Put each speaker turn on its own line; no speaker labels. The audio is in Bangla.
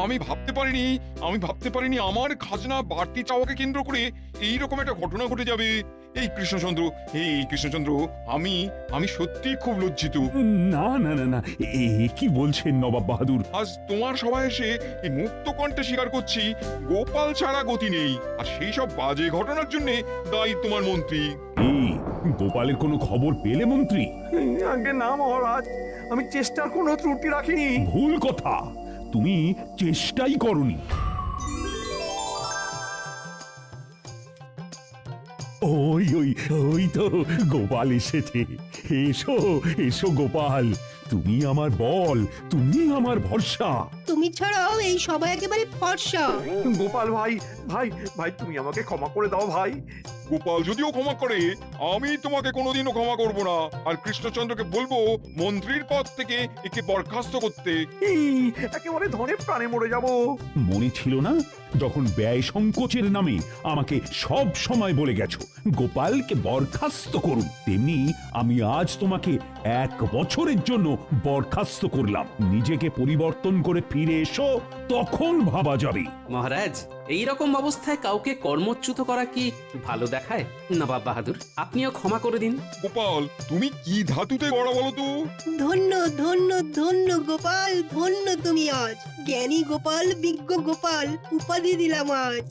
আমি ভাবতে পারিনি আমার খাজনা বাড়তি চাওয়াকে কেন্দ্র করে এইরকম একটা ঘটনা ঘটে যাবে। এই কৃষ্ণচন্দ্র, আমি আমি সত্যি খুব লজ্জিত।
না না না না, কি বলছেন নবাব বাহাদুর?
আজ তোমার সভায় এসে এই মুক্ত কণ্ঠে স্বীকার করছি, গোপাল ছাড়া গতি নেই। আর সেই সব বাজে ঘটনার জন্য দায়ী তোমার মন্ত্রী।
এই গোপালের কোনো খবর পেলে মন্ত্রী?
আগে না মহারাজ, আমি চেষ্টার কোনো ত্রুটি রাখিনি।
ভুল কথা, তুমি চেষ্টাই করনি। ওই ওই ওই তো গোপাল এসেছে। এসো এসো গোপাল, তুমি আমার বল, তুমি আমার ভরসা।
তুমি ছাড়াও এই সবাই একেবারে ফর্সা।
গোপাল ভাই, ভাই ভাই তুমি আমাকে ক্ষমা করে দাও ভাই।
গোপাল যদিও ক্ষমা করে, আমি তোমাকে কোনোদিনও ক্ষমা করব না। আর কৃষ্ণচন্দ্রকে বলবো মন্ত্রীর পদ থেকে একে বরখাস্ত করতে।
এই, একেবারে ধনে প্রাণে মরে যাব।
মনে ছিল না যখন ব্যয় সংকোচের নামে আমাকে সব সময় বলে গেছো গোপালকে বরখাস্ত করুন, তেমনি আমি আজ তোমাকে 1 বছরের জন্য বরখাস্ত করলাম। নিজেকে পরিবর্তন করে ফিরে এসো, তখন ভাবা যাবে।
মহারাজ, এই রকম অবস্থায় কাউকে কর্মচ্যুত করা কি ভালো দেখায়? নবাব বাহাদুর, আপনিও ক্ষমা করে দিন।
গোপাল, তুমি কি ধাতুতে গড়া বলো তো?
ধন্য ধন্য ধন্য গোপাল, ধন্য তুমি আজ। জ্ঞানী গোপাল, বিজ্ঞ গোপাল উপাধি দিলাম আজ।